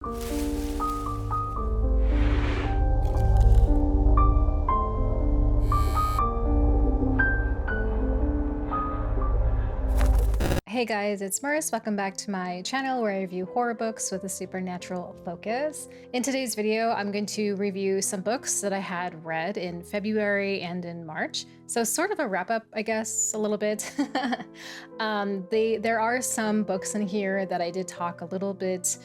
Hey guys, it's Maris. Welcome back to my channel where I review horror books with a supernatural focus. In today's video, I'm going to review some books that I had read in February and in March. So sort of a wrap up, I guess, a little bit. There are some books in here that I did talk a little bit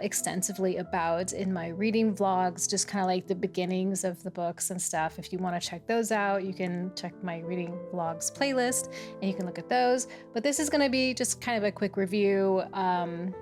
extensively about in my reading vlogs, just kind of like the beginnings of the books and stuff. If you want to check those out, you can check my reading vlogs playlist and you can look at those. But this is going to be just kind of a quick review on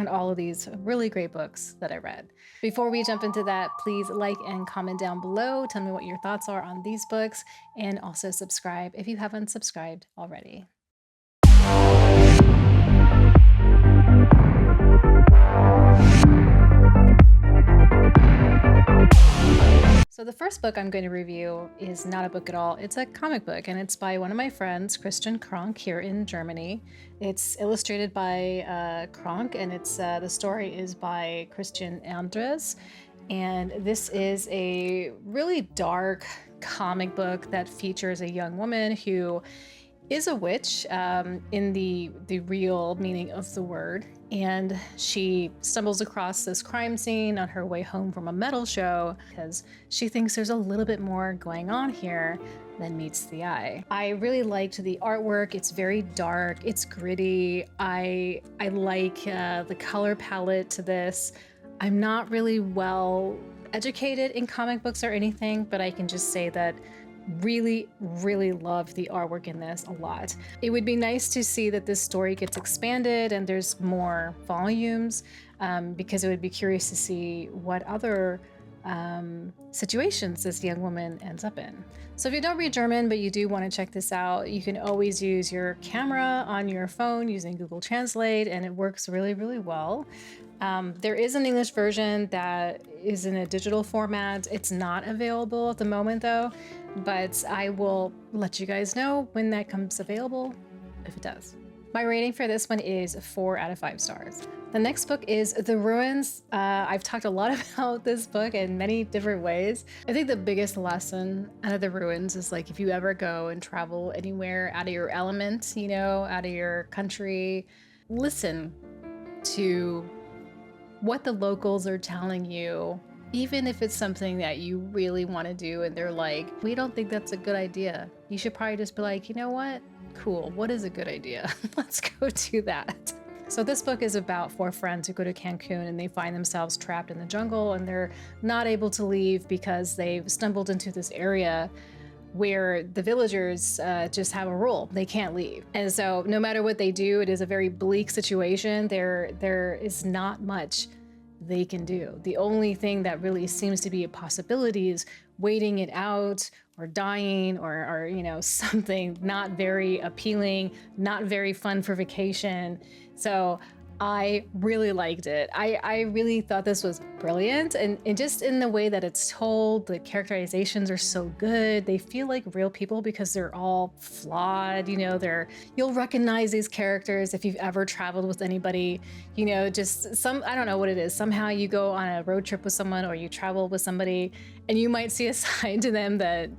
all of these really great books that I read. Before we jump into that, please like and comment down below. Tell me what your thoughts are on these books, and also subscribe if you haven't subscribed already. So the first book I'm going to review is not a book at all. It's a comic book, and it's by one of my friends, Christian Kronk, here in Germany. It's illustrated by Kronk, and it's the story is by Christian Andres. And this is a really dark comic book that features a young woman who is a witch in the real meaning of the word. And she stumbles across this crime scene on her way home from a metal show because she thinks there's a little bit more going on here than meets the eye. I really liked the artwork. It's very dark, it's gritty. I like the color palette to this. I'm not really well educated in comic books or anything, but I can just say that really love the artwork in this a lot. It would be nice to see that this story gets expanded and there's more volumes, because I would be curious to see what other situations this young woman ends up in. So if you don't read German but you do want to check this out, you can always use your camera on your phone using Google Translate, and it works really well. There is an English version that is in a digital format. It's not available at the moment though, but I will let you guys know when that comes available, if it does. My rating for this one is 4 out of 5 stars. The next book is The Ruins. I've talked a lot about this book in many different ways. I think the biggest lesson out of The Ruins is, like, if you ever go and travel anywhere out of your element, you know, out of your country, listen to what the locals are telling you, even if it's something that you really want to do and they're like, we don't think that's a good idea. You should probably just be like, you know what? Cool. What is a good idea? Let's go do that. So this book is about 4 friends who go to Cancun and they find themselves trapped in the jungle, and they're not able to leave because they've stumbled into this area where the villagers just have a rule. They can't leave. And so no matter what they do, it is a very bleak situation. There is not much they can do. The only thing that really seems to be a possibility is waiting it out or dying or you know, something not very appealing, not very fun for vacation. So I really liked it. I really thought this was brilliant, and just in the way that it's told, the characterizations are so good. They feel like real people because they're all flawed, you know, you'll recognize these characters if you've ever traveled with anybody, you know, just I don't know what it is. Somehow you go on a road trip with someone or you travel with somebody and you might see a side to them that,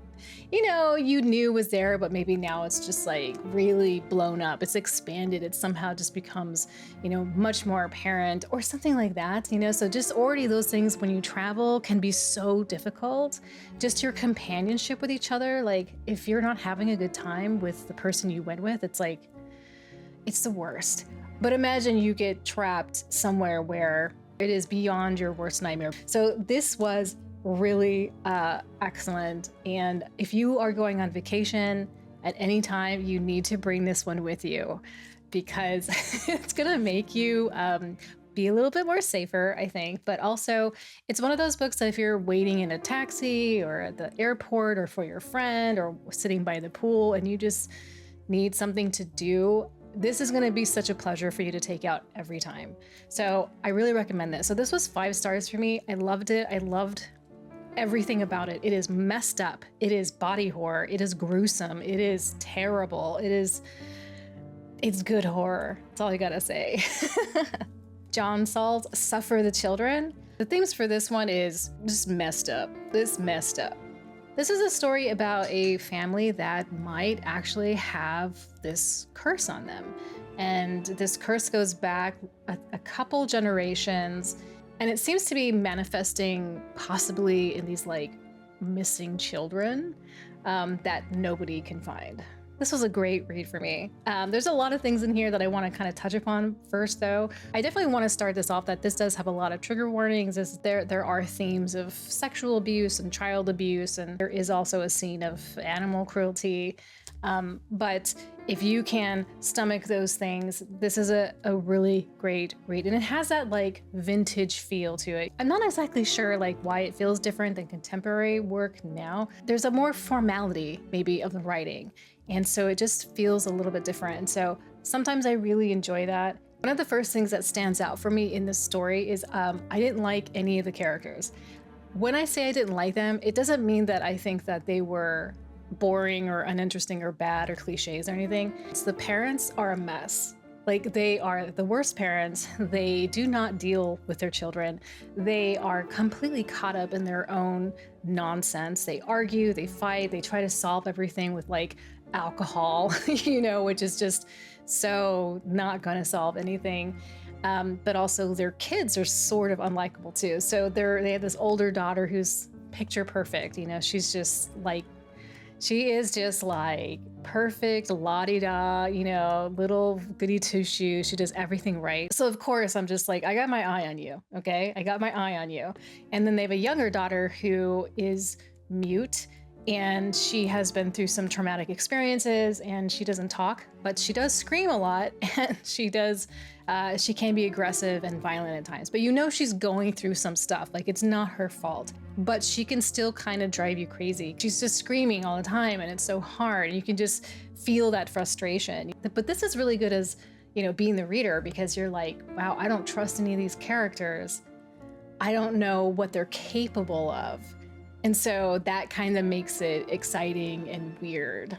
you know, you knew was there, but maybe now it's just like really blown up. It's expanded. It somehow just becomes, you know, much more apparent or something like that, you know? So just already those things when you travel can be so difficult. Just your companionship with each other. Like if you're not having a good time with the person you went with, it's like, it's the worst. But imagine you get trapped somewhere where it is beyond your worst nightmare. So this was really excellent, and if you are going on vacation at any time, you need to bring this one with you, because it's gonna make you be a little bit more safer, I think. But also it's one of those books that if you're waiting in a taxi or at the airport or for your friend or sitting by the pool and you just need something to do, this is going to be such a pleasure for you to take out every time. So I really recommend this. So this was 5 stars for me. I loved it. I loved everything about it. It is messed up. It is body horror. It is gruesome. It is terrible. It's good horror. That's all I gotta say. John Saul's Suffer the Children. The themes for this one is just messed up. This is a story about a family that might actually have this curse on them. And this curse goes back a couple generations, and it seems to be manifesting possibly in these like missing children that nobody can find. This was a great read for me. There's a lot of things in here that I want to kind of touch upon first, though. I definitely want to start this off that this does have a lot of trigger warnings. There are themes of sexual abuse and child abuse, and there is also a scene of animal cruelty. But if you can stomach those things, this is a really great read. And it has that like vintage feel to it. I'm not exactly sure like why it feels different than contemporary work now. There's a more formality maybe of the writing. And so it just feels a little bit different. And so sometimes I really enjoy that. One of the first things that stands out for me in this story is I didn't like any of the characters. When I say I didn't like them, it doesn't mean that I think that they were boring or uninteresting or bad or cliches or anything. It's the parents are a mess. Like, they are the worst parents. They do not deal with their children. They are completely caught up in their own nonsense. They argue, they fight, they try to solve everything with like alcohol, you know, which is just so not going to solve anything. But also their kids are sort of unlikable too. So they have this older daughter who's picture perfect. You know, she is just like perfect, la-di-da, you know, little goody two-shoe. She does everything right. So of course I'm just like, I got my eye on you, okay? I got my eye on you. And then they have a younger daughter who is mute, and she has been through some traumatic experiences, and she doesn't talk, but she does scream a lot, and she can be aggressive and violent at times. But you know she's going through some stuff, like it's not her fault, but she can still kind of drive you crazy. She's just screaming all the time, and it's so hard. You can just feel that frustration. But this is really good as, you know, being the reader, because you're like, wow, I don't trust any of these characters. I don't know what they're capable of. And so that kind of makes it exciting and weird.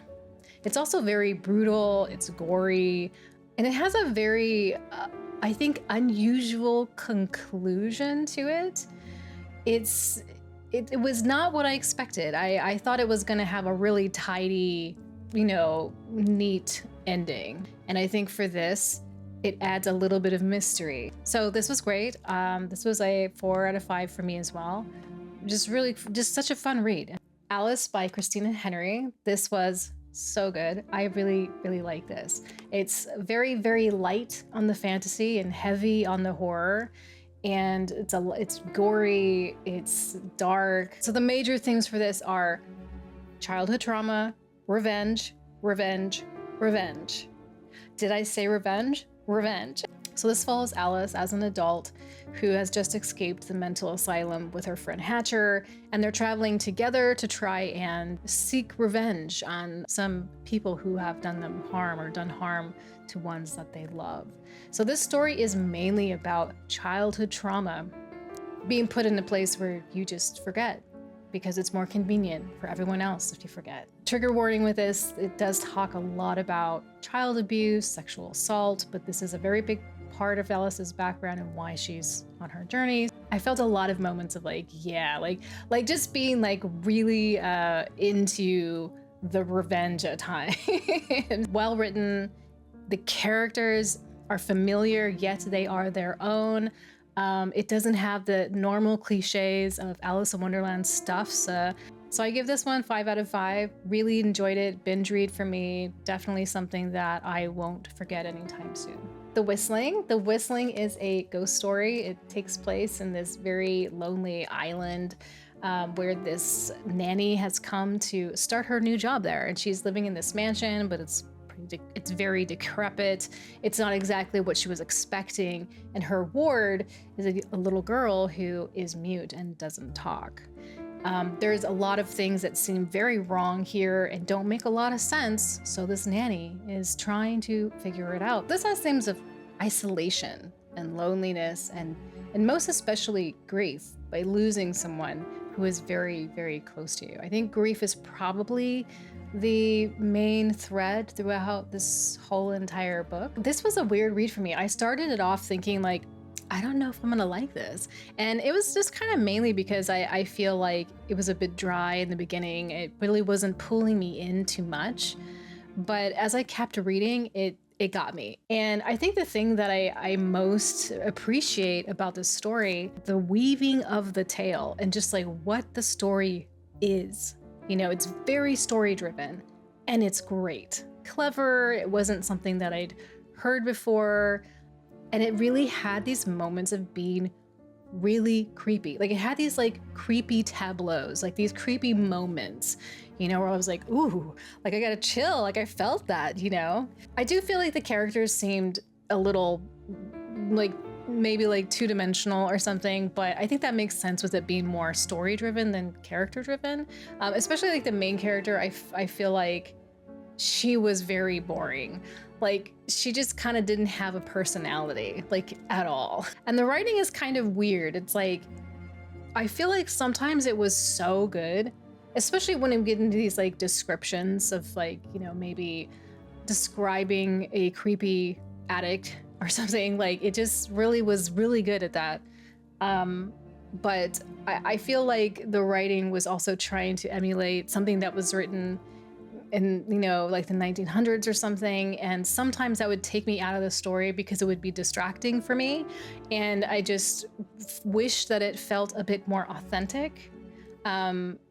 It's also very brutal, it's gory, and it has a very, I think, unusual conclusion to it. It was not what I expected. I thought it was gonna have a really tidy, you know, neat ending. And I think for this, it adds a little bit of mystery. So this was great. This was a 4 out of 5 for me as well. Just such a fun read. Alice by Christina Henry. This was so good. I really, really like this. It's very, very light on the fantasy and heavy on the horror. And it's gory, it's dark. So the major themes for this are childhood trauma, revenge, revenge, revenge. Did I say revenge? Revenge. So this follows Alice as an adult who has just escaped the mental asylum with her friend Hatcher, and they're traveling together to try and seek revenge on some people who have done them harm or done harm to ones that they love. So this story is mainly about childhood trauma being put in a place where you just forget, because it's more convenient for everyone else if you forget. Trigger warning with this, it does talk a lot about child abuse, sexual assault, but this is a very big part of Alice's background and why she's on her journey. I felt a lot of moments of like, yeah, like just being like really into the revenge at times. Well written, the characters are familiar, yet they are their own. It doesn't have the normal cliches of Alice in Wonderland stuff. So I give this one 5 out of 5. Really enjoyed it. Binge read for me. Definitely something that I won't forget anytime soon. The Whistling. The Whistling is a ghost story. It takes place in this very lonely island where this nanny has come to start her new job there. And she's living in this mansion, but it's very decrepit. It's not exactly what she was expecting. And her ward is a little girl who is mute and doesn't talk. There's a lot of things that seem very wrong here and don't make a lot of sense. So this nanny is trying to figure it out. This has themes of isolation and loneliness and most especially grief by losing someone who is very, very close to you. I think grief is probably the main thread throughout this whole entire book. This was a weird read for me. I started it off thinking like, I don't know if I'm gonna like this. And it was just kind of mainly because I feel like it was a bit dry in the beginning. It really wasn't pulling me in too much. But as I kept reading, it got me. And I think the thing that I most appreciate about this story, the weaving of the tale and just like what the story is. You know, it's very story driven and it's great. Clever. It wasn't something that I'd heard before. And it really had these moments of being really creepy. Like it had these like creepy tableaus, like these creepy moments, you know, where I was like, ooh, like I got to chill. Like I felt that, you know. I do feel like the characters seemed a little like maybe like two-dimensional or something, but I think that makes sense with it being more story driven than character driven. Especially like the main character, I feel like she was very boring. Like she just kind of didn't have a personality, like at all. And the writing is kind of weird. It's like, I feel like sometimes it was so good, especially when I'm getting into these like descriptions of like, you know, maybe describing a creepy addict or something. Like it just really was really good at that. But I feel like the writing was also trying to emulate something that was written in, you know, like the 1900s or something. And sometimes that would take me out of the story because it would be distracting for me. And I just wish that it felt a bit more authentic,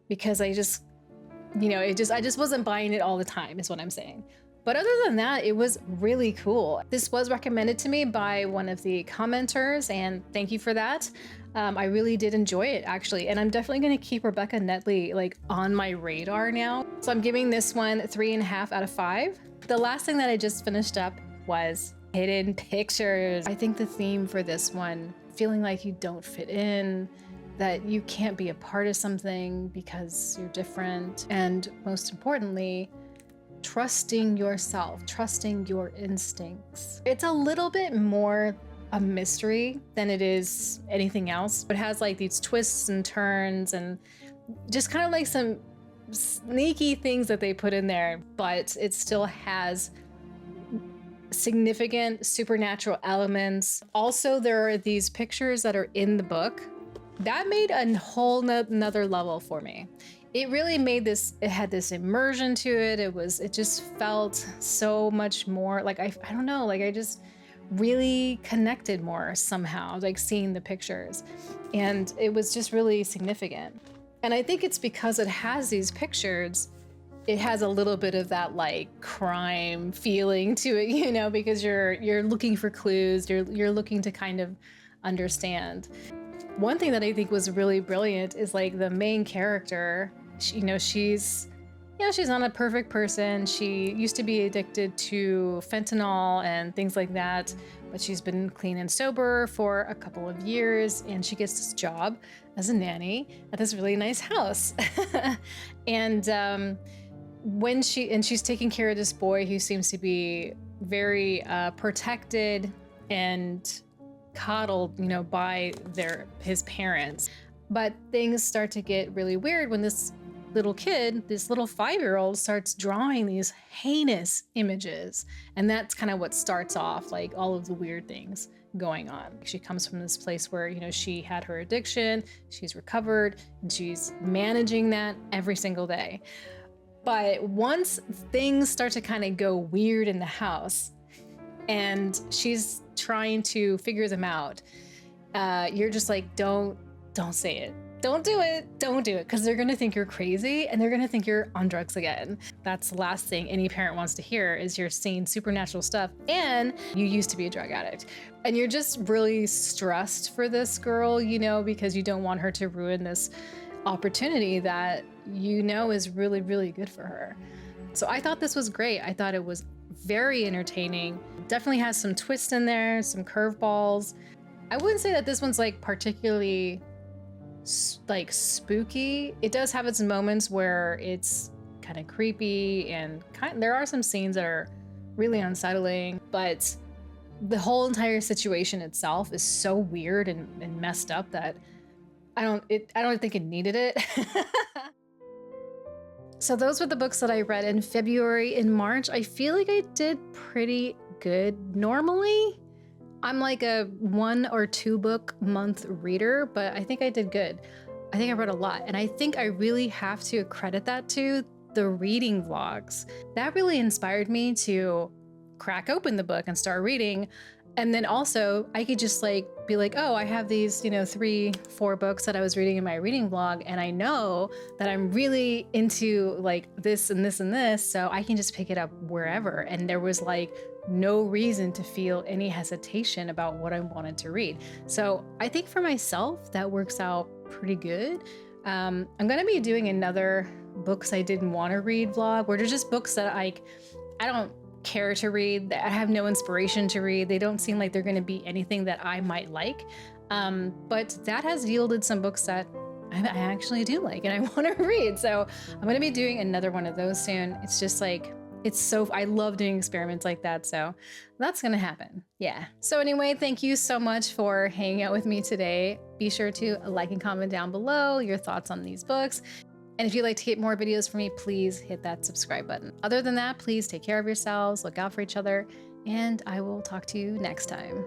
because I just, you know, I just wasn't buying it all the time is what I'm saying. But other than that, it was really cool. This was recommended to me by one of the commenters, and thank you for that. I really did enjoy it, actually, and I'm definitely going to keep Rebecca Netley like on my radar now. So I'm giving this one 3.5 out of 5. The last thing that I just finished up was Hidden Pictures. I think the theme for this one, feeling like you don't fit in, that you can't be a part of something because you're different, and most importantly, trusting yourself, trusting your instincts. It's a little bit more a mystery than it is anything else. It has like these twists and turns and just kind of like some sneaky things that they put in there, but it still has significant supernatural elements. Also, there are these pictures that are in the book that made a whole nother level for me. It really made this, it had this immersion to it. It just felt so much more like, I don't know, like I just really connected more somehow, like seeing the pictures. And it was just really significant. And I think it's because it has these pictures, it has a little bit of that like crime feeling to it, you know, because you're looking for clues, you're looking to kind of understand. One thing that I think was really brilliant is like the main character, she's not a perfect person. She used to be addicted to fentanyl and things like that, but she's been clean and sober for a couple of years, and she gets this job as a nanny at this really nice house. And when she's taking care of this boy who seems to be very protected and coddled, you know, by his parents. But things start to get really weird when this little kid, this little 5-year-old, starts drawing these heinous images. And that's kind of what starts off like all of the weird things going on. She comes from this place where, you know, she had her addiction, she's recovered, and she's managing that every single day. But once things start to kind of go weird in the house and she's trying to figure them out, you're just like, don't say it. Don't do it. Don't do it. Because they're going to think you're crazy and they're going to think you're on drugs again. That's the last thing any parent wants to hear is you're seeing supernatural stuff and you used to be a drug addict. And you're just really stressed for this girl, you know, because you don't want her to ruin this opportunity that you know is really, really good for her. So I thought this was great. I thought it was very entertaining. Definitely has some twists in there, some curveballs. I wouldn't say that this one's like particularly like spooky. It does have its moments where it's kind of creepy and there are some scenes that are really unsettling, but the whole entire situation itself is so weird and messed up that I don't think it needed it. So those were the books that I read in February. In March, I feel like I did pretty good. Normally, I'm like a 1 or 2 book month reader, but I think I did good. I think I read a lot, and I think I really have to credit that to the reading vlogs. That really inspired me to crack open the book and start reading. And then also I could just like be like, oh, I have these, 3, 4 books that I was reading in my reading vlog, and I know that I'm really into like this and this and this, so I can just pick it up wherever. And there was like no reason to feel any hesitation about what I wanted to read. So I think for myself, that works out pretty good. I'm gonna be doing another books I didn't want to read vlog, where there's just books that I don't care to read, that I have no inspiration to read. They don't seem like they're going to be anything that I might like. But that has yielded some books that I actually do like and I want to read. So I'm going to be doing another one of those soon. It's just like, I love doing experiments like that. So that's going to happen. Yeah. So anyway, thank you so much for hanging out with me today. Be sure to like and comment down below your thoughts on these books. And if you'd like to get more videos from me, please hit that subscribe button. Other than that, please take care of yourselves, look out for each other, and I will talk to you next time.